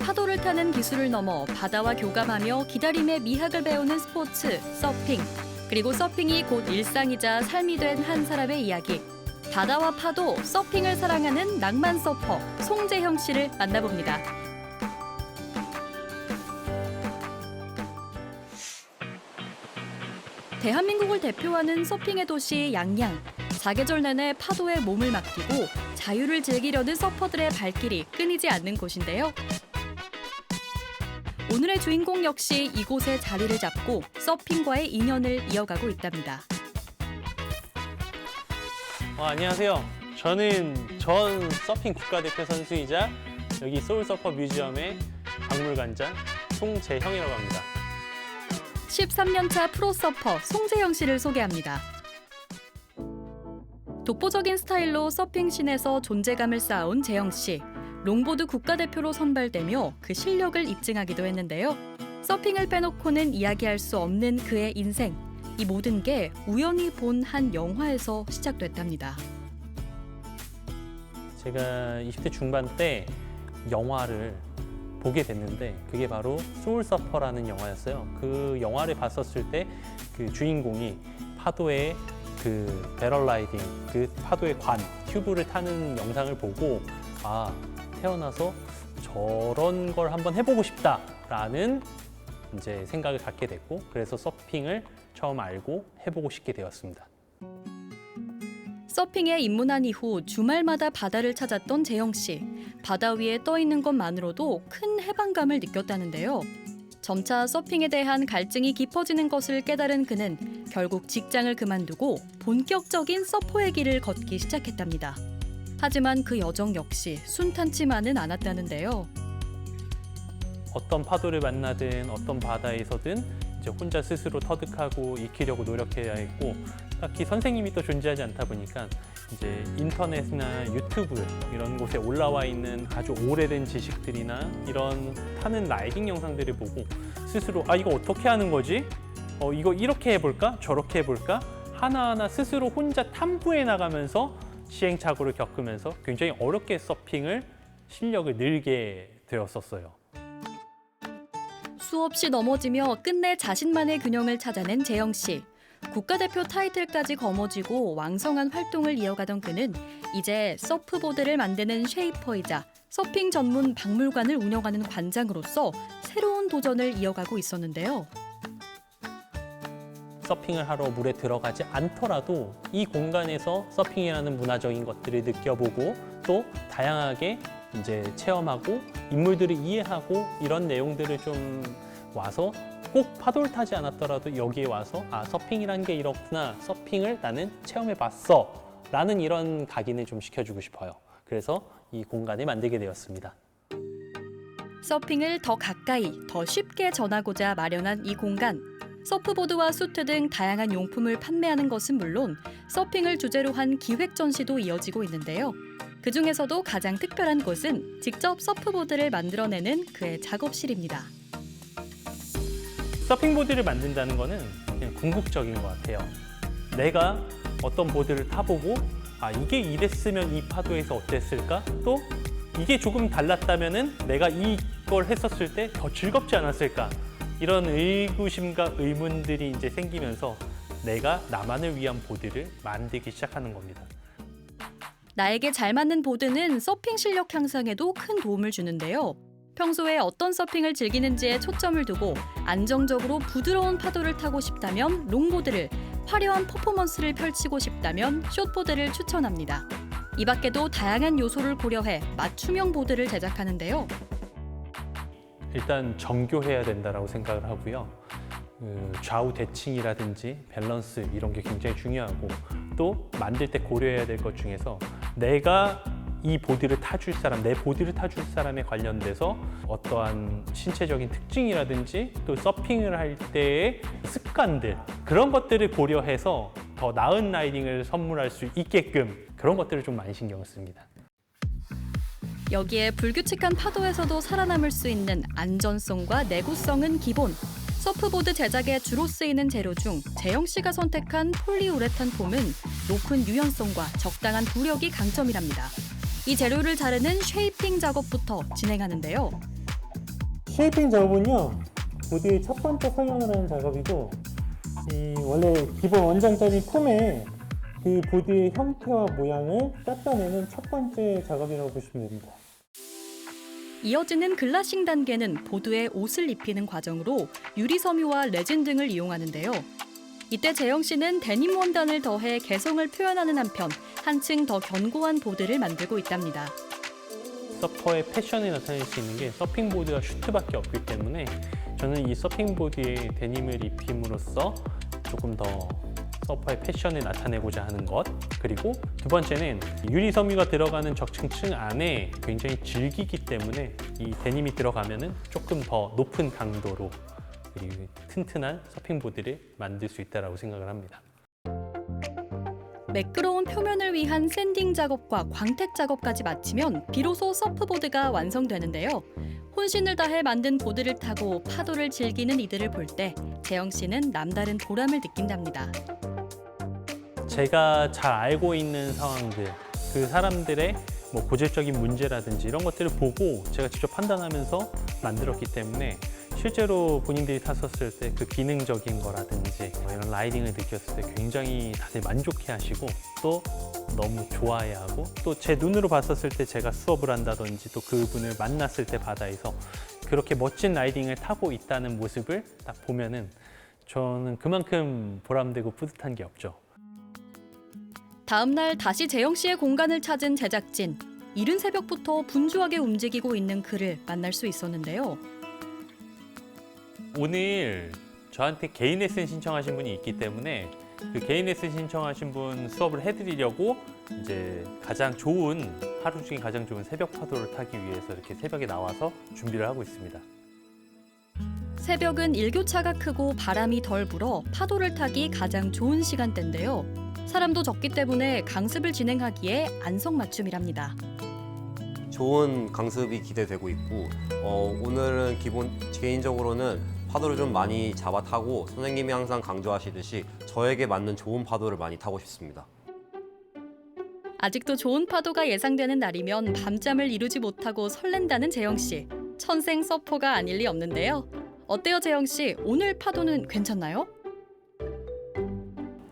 파도를 타는 기술을 넘어 바다와 교감하며 기다림의 미학을 배우는 스포츠, 서핑. 그리고 서핑이 곧 일상이자 삶이 된 한 사람의 이야기. 바다와 파도, 서핑을 사랑하는 낭만 서퍼 송재형 씨를 만나봅니다. 대한민국을 대표하는 서핑의 도시 양양. 사계절 내내 파도에 몸을 맡기고 자유를 즐기려는 서퍼들의 발길이 끊이지 않는 곳인데요. 오늘의 주인공 역시 이곳에 자리를 잡고 서핑과의 인연을 이어가고 있답니다. 안녕하세요. 저는 전 서핑 국가대표 선수이자 여기 소울서퍼 뮤지엄의 박물관장 송재형이라고 합니다. 13년차 프로서퍼 송재형 씨를 소개합니다. 독보적인 스타일로 서핑씬에서 존재감을 쌓아온 재형 씨. 롱보드 국가대표로 선발되며 그 실력을 입증하기도 했는데요. 서핑을 빼놓고는 이야기할 수 없는 그의 인생. 이 모든 게 우연히 본 한 영화에서 시작됐답니다. 제가 20대 중반 때 영화를 보게 됐는데 그게 바로 소울서퍼라는 영화였어요. 그 영화를 봤었을 때 그 주인공이 파도의 그 배럴라이딩, 그 파도의 관, 튜브를 타는 영상을 보고 태어나서 저런 걸 한번 해보고 싶다라는 이제 생각을 갖게 됐고 그래서 서핑을 처음 알고 해보고 싶게 되었습니다. 서핑에 입문한 이후 주말마다 바다를 찾았던 재형 씨. 바다 위에 떠 있는 것만으로도 큰 해방감을 느꼈다는데요. 점차 서핑에 대한 갈증이 깊어지는 것을 깨달은 그는 결국 직장을 그만두고 본격적인 서퍼의 길을 걷기 시작했답니다. 하지만 그 여정 역시 순탄치만은 않았다는데요. 어떤 파도를 만나든 어떤 바다에서든 이제 혼자 스스로 터득하고 익히려고 노력해야 했고 딱히 선생님이 또 존재하지 않다 보니까 이제 인터넷이나 유튜브 이런 곳에 올라와 있는 아주 오래된 지식들이나 이런 타는 라이딩 영상들을 보고 스스로 이거 어떻게 하는 거지? 이거 이렇게 해볼까? 저렇게 해볼까? 하나하나 스스로 혼자 탐구해 나가면서 시행착오를 겪으면서 굉장히 어렵게 서핑을 실력을 늘게 되었었어요. 수없이 넘어지며 끝내 자신만의 균형을 찾아낸 재형 씨. 국가대표 타이틀까지 거머쥐고 왕성한 활동을 이어가던 그는 이제 서프보드를 만드는 쉐이퍼이자 서핑 전문 박물관을 운영하는 관장으로서 새로운 도전을 이어가고 있었는데요. 서핑을 하러 물에 들어가지 않더라도 이 공간에서 서핑이라는 문화적인 것들을 느껴보고 또 다양하게 이제 체험하고 인물들을 이해하고 이런 내용들을 좀 와서 꼭 파도를 타지 않았더라도 여기에 와서 서핑이란 게 이렇구나, 서핑을 나는 체험해봤어 라는 이런 각인을 좀 시켜주고 싶어요. 그래서 이 공간을 만들게 되었습니다. 서핑을 더 가까이, 더 쉽게 전하고자 마련한 이 공간. 서프보드와 수트 등 다양한 용품을 판매하는 것은 물론 서핑을 주제로 한 기획 전시도 이어지고 있는데요. 그중에서도 가장 특별한 곳은 직접 서프보드를 만들어내는 그의 작업실입니다. 서핑보드를 만든다는 거는 그냥 궁극적인 것 같아요. 내가 어떤 보드를 타보고 이게 이랬으면 이 파도에서 어땠을까? 또 이게 조금 달랐다면은 내가 이걸 했었을 때 더 즐겁지 않았을까? 이런 의구심과 의문들이 이제 생기면서 내가 나만을 위한 보드를 만들기 시작하는 겁니다. 나에게 잘 맞는 보드는 서핑 실력 향상에도 큰 도움을 주는데요. 평소에 어떤 서핑을 즐기는지에 초점을 두고 안정적으로 부드러운 파도를 타고 싶다면 롱보드를, 화려한 퍼포먼스를 펼치고 싶다면 숏보드를 추천합니다. 이 밖에도 다양한 요소를 고려해 맞춤형 보드를 제작하는데요. 일단 정교해야 된다고 생각을 하고요. 좌우 대칭이라든지 밸런스 이런 게 굉장히 중요하고 또 만들 때 고려해야 될 것 중에서 내가 이 보드를 타줄 사람, 내 보드를 타줄 사람에 관련돼서 어떠한 신체적인 특징이라든지 또 서핑을 할 때의 습관들 그런 것들을 고려해서 더 나은 라이딩을 선물할 수 있게끔 그런 것들을 좀 많이 신경을 씁니다. 여기에 불규칙한 파도에서도 살아남을 수 있는 안전성과 내구성은 기본. 서프보드 제작에 주로 쓰이는 재료 중 재형 씨가 선택한 폴리우레탄 폼은 높은 유연성과 적당한 부력이 강점이랍니다. 이 재료를 자르는 쉐이핑 작업부터 진행하는데요. 쉐이핑 작업은요, 보드의 첫 번째 설명을 하는 작업이고, 원래 기본 원장짜리 폼에 그 보드의 형태와 모양을 닦아내는 첫 번째 작업이라고 보시면 됩니다. 이어지는 글라싱 단계는 보드에 옷을 입히는 과정으로 유리 섬유와 레진 등을 이용하는데요. 이때 재영 씨는 데님 원단을 더해 개성을 표현하는 한편 한층 더 견고한 보드를 만들고 있답니다. 서퍼의 패션이 나타낼 수 있는 게 서핑보드와 슈트밖에 없기 때문에 저는 이 서핑보드에 데님을 입힘으로써 조금 더 서퍼의 패션을 나타내고자 하는 것, 그리고 두 번째는 유리 섬유가 들어가는 적층층 안에 굉장히 질기기 때문에 이 데님이 들어가면은 조금 더 높은 강도로 그리고 튼튼한 서핑보드를 만들 수 있다고 생각을 합니다. 매끄러운 표면을 위한 샌딩 작업과 광택 작업까지 마치면 비로소 서프보드가 완성되는데요. 혼신을 다해 만든 보드를 타고 파도를 즐기는 이들을 볼 때 재영 씨는 남다른 보람을 느낀답니다. 제가 잘 알고 있는 상황들, 그 사람들의 뭐 고질적인 문제라든지 이런 것들을 보고 제가 직접 판단하면서 만들었기 때문에 실제로 본인들이 탔었을 때 그 기능적인 거라든지 이런 라이딩을 느꼈을 때 굉장히 다들 만족해 하시고 또 너무 좋아해 하고 또 제 눈으로 봤었을 때 제가 수업을 한다든지 또 그분을 만났을 때 바다에서 그렇게 멋진 라이딩을 타고 있다는 모습을 딱 보면은 저는 그만큼 보람되고 뿌듯한 게 없죠. 다음 날 다시 재영 씨의 공간을 찾은 제작진. 이른 새벽부터 분주하게 움직이고 있는 그를 만날 수 있었는데요. 오늘 저한테 개인 레슨 신청하신 분이 있기 때문에 그 개인 레슨 신청하신 분 수업을 해드리려고 이제 하루 중에 가장 좋은 새벽 파도를 타기 위해서 이렇게 새벽에 나와서 준비를 하고 있습니다. 새벽은 일교차가 크고 바람이 덜 불어 파도를 타기 가장 좋은 시간대인데요. 사람도 적기 때문에 강습을 진행하기에 안성맞춤이랍니다. 좋은 강습이 기대되고 있고 오늘은 개인적으로는 파도를 좀 많이 잡아 타고 선생님이 항상 강조하시듯이 저에게 맞는 좋은 파도를 많이 타고 싶습니다. 아직도 좋은 파도가 예상되는 날이면 밤잠을 이루지 못하고 설렌다는 재영 씨. 천생 서퍼가 아닐 리 없는데요. 어때요, 재영 씨? 오늘 파도는 괜찮나요?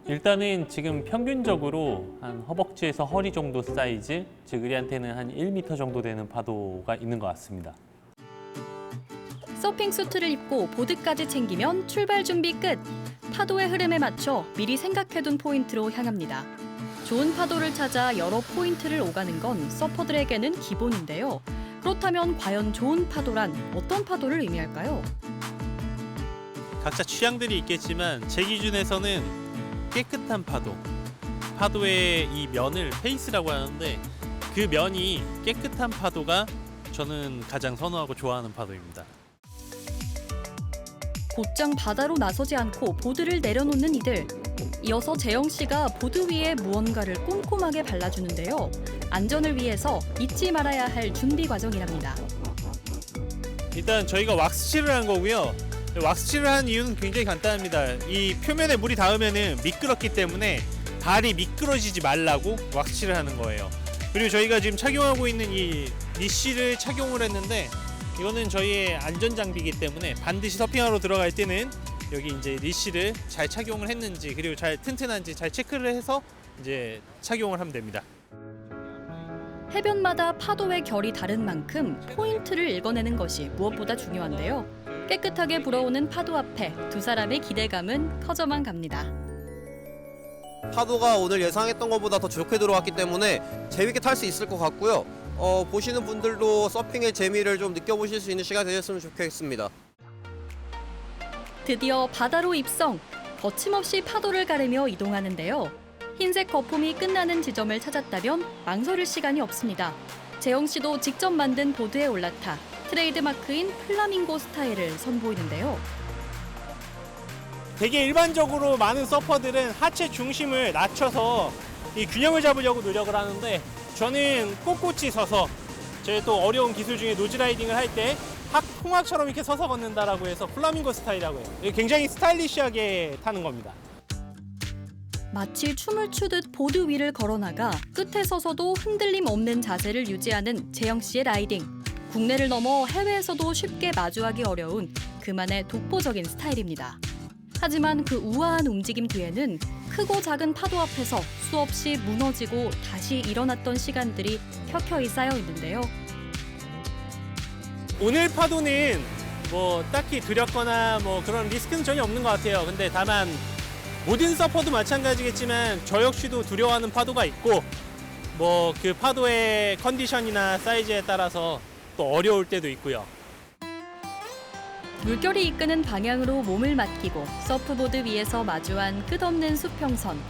일단은 지금 평균적으로 한 허벅지에서 허리 정도 사이즈, 즉 우리한테는 한 1m 정도 되는 파도가 있는 것 같습니다. 서핑 수트를 입고 보드까지 챙기면 출발 준비 끝. 파도의 흐름에 맞춰 미리 생각해둔 포인트로 향합니다. 좋은 파도를 찾아 여러 포인트를 오가는 건 서퍼들에게는 기본인데요. 그렇다면 과연 좋은 파도란 어떤 파도를 의미할까요? 각자 취향들이 있겠지만 제 기준에서는 깨끗한 파도, 파도의 이 면을 페이스라고 하는데 그 면이 깨끗한 파도가 저는 가장 선호하고 좋아하는 파도입니다. 곧장 바다로 나서지 않고 보드를 내려놓는 이들. 이어서 재영 씨가 보드 위에 무언가를 꼼꼼하게 발라주는데요. 안전을 위해서 잊지 말아야 할 준비 과정이랍니다. 일단 저희가 왁스칠을 한 거고요. 왁스칠을 한 이유는 굉장히 간단합니다. 이 표면에 물이 닿으면 미끄럽기 때문에 발이 미끄러지지 말라고 왁스칠을 하는 거예요. 그리고 저희가 지금 착용하고 있는 이 니쉬를 착용을 했는데 이거는 저희의 안전 장비이기 때문에 반드시 서핑하러 들어갈 때는 여기 이제 니쉬를 잘 착용을 했는지 그리고 잘 튼튼한지 잘 체크를 해서 이제 착용을 하면 됩니다. 해변마다 파도의 결이 다른 만큼 포인트를 읽어내는 것이 무엇보다 중요한데요. 깨끗하게 불어오는 파도 앞에 두 사람의 기대감은 커져만 갑니다. 파도가 오늘 예상했던 것보다 더 좋게 들어왔기 때문에 재밌게 탈 수 있을 것 같고요. 보시는 분들도 서핑의 재미를 좀 느껴보실 수 있는 시간이 되셨으면 좋겠습니다. 드디어 바다로 입성! 거침없이 파도를 가르며 이동하는데요. 흰색 거품이 끝나는 지점을 찾았다면 망설일 시간이 없습니다. 재영 씨도 직접 만든 보드에 올라타 트레이드 마크인 플라밍고 스타일을 선보이는데요. 되게 일반적으로 많은 서퍼들은 하체 중심을 낮춰서 이 균형을 잡으려고 노력을 하는데 저는 꼿꼿이 서서 제 또 어려운 기술 중에 노즈라이딩을 할 때 홍학처럼 이렇게 서서 걷는다라고 해서 플라밍고 스타일이라고 해요. 굉장히 스타일리시하게 타는 겁니다. 마치 춤을 추듯 보드 위를 걸어나가 끝에 서서도 흔들림 없는 자세를 유지하는 재영 씨의 라이딩. 국내를 넘어 해외에서도 쉽게 마주하기 어려운 그만의 독보적인 스타일입니다. 하지만 그 우아한 움직임 뒤에는 크고 작은 파도 앞에서 수없이 무너지고 다시 일어났던 시간들이 켜켜이 쌓여 있는데요. 오늘 파도는 뭐 딱히 두렵거나 뭐 그런 리스크는 전혀 없는 것 같아요. 근데 다만 모든 서퍼도 마찬가지겠지만 저 역시도 두려워하는 파도가 있고 뭐 그 파도의 컨디션이나 사이즈에 따라서 또 어려울 때도 있고요. 물결이 이끄는 방향으로 몸을 맡기고 서프보드 위에서 마주한 끝없는 수평선.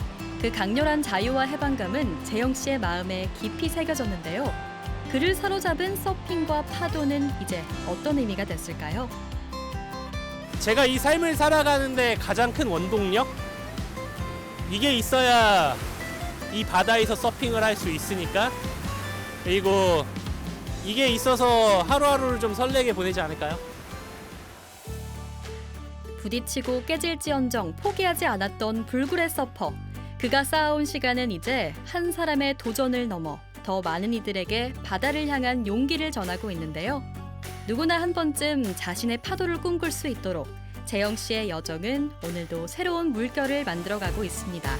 그 강렬한 자유와 해방감은 재영 씨의 마음에 깊이 새겨졌는데요. 그를 사로잡은 서핑과 파도는 이제 어떤 의미가 됐을까요? 제가 이 삶을 살아가는데 가장 큰 원동력? 이게 있어야 이 바다에서 서핑을 할 수 있으니까, 그리고 이게 있어서 하루하루를 좀 설레게 보내지 않을까요? 부딪히고 깨질지언정 포기하지 않았던 불굴의 서퍼. 그가 쌓아온 시간은 이제 한 사람의 도전을 넘어 더 많은 이들에게 바다를 향한 용기를 전하고 있는데요. 누구나 한 번쯤 자신의 파도를 꿈꿀 수 있도록 재영 씨의 여정은 오늘도 새로운 물결을 만들어가고 있습니다.